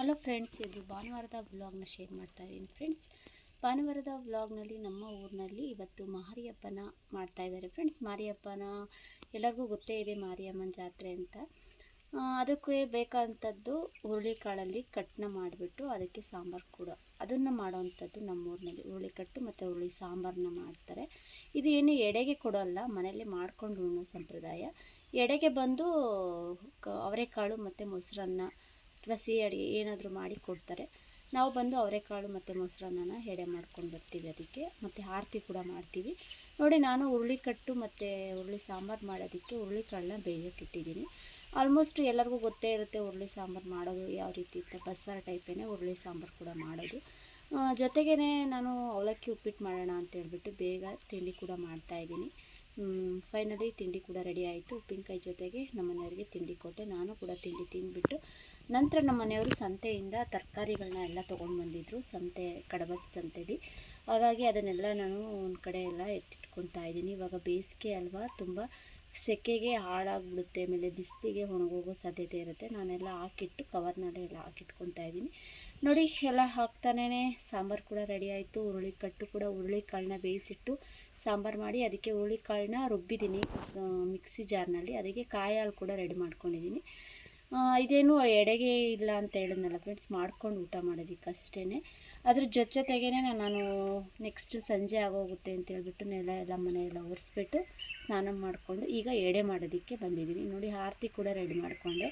Hello friends, ಇದು ಭಾನುವಾರದ ವ್ಲಾಗ್ನ ಶೇರ್ ಮಾಡ್ತಾ ಇದ್ದೀನಿ ಫ್ರೆಂಡ್ಸ್. ಭಾನುವಾರದ ವ್ಲಾಗ್ನಲ್ಲಿ ನಮ್ಮ ಊರಿನಲ್ಲಿ ಇವತ್ತು ಮಾರಿಯಪ್ಪನ ಮಾಡ್ತಾ ಇದ್ದಾರೆ ಫ್ರೆಂಡ್ಸ್. ಮಾರಿಯಪ್ಪನ ಎಲ್ಲರಿಗೂ ಗೊತ್ತೇ ಇದೆ, ಮಾರಿಯಮ್ಮನ ಜಾತ್ರೆ ಅಂತ. ಅದಕ್ಕೆ ಬೇಕಾದಂಥದ್ದು ಹುರುಳಿಕಾಳಲ್ಲಿ ಕಟ್ಟನ್ನ ಮಾಡಿಬಿಟ್ಟು ಅದಕ್ಕೆ ಸಾಂಬಾರು ಕೂಡ ಅದನ್ನು ಮಾಡೋವಂಥದ್ದು ನಮ್ಮೂರಿನಲ್ಲಿ. ಹುರುಳಿಕಟ್ಟು ಮತ್ತು ಹುರುಳಿ ಸಾಂಬಾರನ್ನ ಮಾಡ್ತಾರೆ. ಇದು ಏನು ಎಡೆಗೆ ಕೊಡೋಲ್ಲ, ಮನೆಯಲ್ಲಿ ಮಾಡ್ಕೊಂಡು ಉಣ್ಣೋ ಸಂಪ್ರದಾಯ. ಎಡೆಗೆ ಬಂದು ಅವರೆಕಾಳು ಮತ್ತು ಮೊಸರನ್ನ ಅಥವಾ ಸಿಹಿ ಅಡುಗೆ ಏನಾದರೂ ಮಾಡಿ ಕೊಡ್ತಾರೆ. ನಾವು ಬಂದು ಅವರೆಕಾಳು ಮತ್ತು ಮೊಸರನ್ನ ಎಡೆ ಮಾಡ್ಕೊಂಡು ಬರ್ತೀವಿ ಅದಕ್ಕೆ. ಮತ್ತು ಆರತಿ ಕೂಡ ಮಾಡ್ತೀವಿ. ನೋಡಿ, ನಾನು ಹುರುಳಿಕಟ್ಟು ಮತ್ತು ಹುರುಳಿ ಸಾಂಬಾರು ಮಾಡೋದಕ್ಕೆ ಹುರುಳಿಕಾಳನ್ನ ಬೇಯೋಕ್ಕೆ ಇಟ್ಟಿದ್ದೀನಿ. ಆಲ್ಮೋಸ್ಟ್ ಎಲ್ಲರಿಗೂ ಗೊತ್ತೇ ಇರುತ್ತೆ ಹುರುಳಿ ಸಾಂಬಾರು ಮಾಡೋದು ಯಾವ ರೀತಿ ಅಂತ. ಬಸ್ಸಾರು ಟೈಪೇ ಹುರುಳಿ ಸಾಂಬಾರು ಕೂಡ ಮಾಡೋದು. ಜೊತೆಗೇ ನಾನು ಅವಲಕ್ಕಿ ಉಪ್ಪಿಟ್ಟು ಮಾಡೋಣ ಅಂತ ಹೇಳ್ಬಿಟ್ಟು ಬೇಗ ತಿಂಡಿ ಕೂಡ ಮಾಡ್ತಾಯಿದ್ದೀನಿ. ಫೈನಲಿ ತಿಂಡಿ ಕೂಡ ರೆಡಿ ಆಯಿತು. ಉಪ್ಪಿನಕಾಯಿ ಜೊತೆಗೆ ನಮ್ಮ ಮನೆಯವರಿಗೆ ತಿಂಡಿ ಕೊಟ್ಟೆ. ನಾನು ಕೂಡ ತಿಂಡಿ ತಿಂದುಬಿಟ್ಟು ನಂತರ ನಮ್ಮ ಮನೆಯವರು ಸಂತೆಯಿಂದ ತರಕಾರಿಗಳನ್ನ ಎಲ್ಲ ತೊಗೊಂಡು ಬಂದಿದ್ದರು, ಕಡಬದ ಸಂತೆಯಲ್ಲಿ. ಹಾಗಾಗಿ ಅದನ್ನೆಲ್ಲ ನಾನು ಒಂದು ಕಡೆ ಎಲ್ಲ ಎತ್ತಿಟ್ಕೊತಾ ಇದ್ದೀನಿ. ಇವಾಗ ಬೇಸಿಗೆ ಅಲ್ವಾ, ತುಂಬ ಸೆಕೆಗೆ ಹಾಳಾಗಿಬಿಡುತ್ತೆ, ಆಮೇಲೆ ಬಿಸಿಲಿಗೆ ಒಣಗೋಗೋ ಸಾಧ್ಯತೆ ಇರುತ್ತೆ. ನಾನೆಲ್ಲ ಹಾಕಿಟ್ಟು ಕವರ್ನಲ್ಲೇ ಎಲ್ಲ ಹಾಕಿಟ್ಕೊತಾ ಇದ್ದೀನಿ. ನೋಡಿ, ಎಲ್ಲ ಹಾಕ್ತಾನೇ ಸಾಂಬಾರು ಕೂಡ ರೆಡಿ ಆಯಿತು. ಹುರುಳಿಕಟ್ಟು ಕೂಡ ಹುರುಳಿಕಾಳನ್ನ ಬೇಯಿಸಿಟ್ಟು ಸಾಂಬಾರು ಮಾಡಿ ಅದಕ್ಕೆ ಹುರುಳಿಕಾಳನ್ನ ರುಬ್ಬಿದ್ದೀನಿ ಮಿಕ್ಸಿ ಜಾರ್ನಲ್ಲಿ. ಅದಕ್ಕೆ ಕಾಯಿ ಹಾಲು ಕೂಡ ರೆಡಿ ಮಾಡ್ಕೊಂಡಿದ್ದೀನಿ. ಇದೇನು ಎಡೆಗೆ ಇಲ್ಲ ಅಂತ ಹೇಳಿದ್ನಲ್ಲ ಫ್ರೆಂಡ್ಸ್, ಮಾಡ್ಕೊಂಡು ಊಟ ಮಾಡೋದಕ್ಕೆ ಅಷ್ಟೇ. ಅದ್ರ ಜೊತೆಗೇ ನಾನು ನೆಕ್ಸ್ಟ್ ಸಂಜೆ ಆಗೋಗುತ್ತೆ ಅಂತ ಹೇಳ್ಬಿಟ್ಟು ಎಲ್ಲ ಮನೆಯೆಲ್ಲ ಒರೆಸ್ಬಿಟ್ಟು ಸ್ನಾನ ಮಾಡಿಕೊಂಡು ಈಗ ಎಡೆ ಮಾಡೋದಕ್ಕೆ ಬಂದಿದ್ದೀನಿ. ನೋಡಿ, ಆರತಿ ಕೂಡ ರೆಡಿ ಮಾಡಿಕೊಂಡೆ.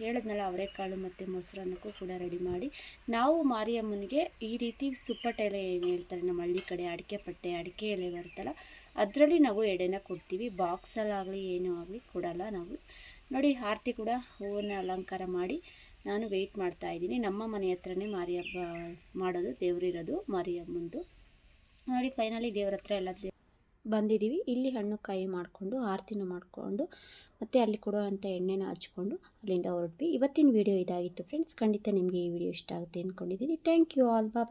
ಹೇಳಿದ್ನಲ್ಲ ಅವರೆಕಾಳು ಮತ್ತು ಮೊಸರನ್ನಕ್ಕೂ ಕೂಡ ರೆಡಿ ಮಾಡಿ, ನಾವು ಮಾರಿಯಮ್ಮನಿಗೆ ಈ ರೀತಿ ಸುಪ್ಪಟ ಎಲೆ ಏನು ಹೇಳ್ತಾರೆ ನಮ್ಮ ಹಳ್ಳಿ ಕಡೆ, ಅಡಿಕೆ ಎಲೆ ಬರುತ್ತಲ್ಲ, ಅದರಲ್ಲಿ ನಾವು ಎಡೆನ ಕೊಡ್ತೀವಿ. ಬಾಕ್ಸಲ್ಲಾಗಲಿ ಏನೂ ಆಗಲಿ ಕೊಡಲ್ಲ ನಾವು. ನೋಡಿ, ಆರತಿ ಕೂಡ ಹೂವನ್ನ ಅಲಂಕಾರ ಮಾಡಿ ನಾನು ವೆಯ್ಟ್ ಮಾಡ್ತಾಯಿದ್ದೀನಿ. ನಮ್ಮ ಮನೆ ಹತ್ರನೇ ಮಾರಿಯಬ್ಬ ಮಾಡೋದು, ದೇವರಿರೋದು ಮಾರಿಯಮ್ಮಂದು. ನೋಡಿ, ಫೈನಲಿ ದೇವ್ರ ಹತ್ರ ಎಲ್ಲ ಬಂದಿದ್ದೀವಿ. ಇಲ್ಲಿ ಹಣ್ಣು ಕಾಯಿ ಮಾಡಿಕೊಂಡು ಆರತಿನೂ ಮಾಡಿಕೊಂಡು ಮತ್ತು ಅಲ್ಲಿ ಕೊಡುವಂಥ ಎಣ್ಣೆನ ಹಚ್ಕೊಂಡು ಅಲ್ಲಿಂದ ಹೊರಟ್ವಿ. ಇವತ್ತಿನ ವಿಡಿಯೋ ಇದಾಗಿತ್ತು ಫ್ರೆಂಡ್ಸ್. ಖಂಡಿತ ನಿಮಗೆ ಈ ವಿಡಿಯೋ ಇಷ್ಟ ಆಗುತ್ತೆ ಅಂದ್ಕೊಂಡಿದ್ದೀನಿ. Thank you all. ಬಾ.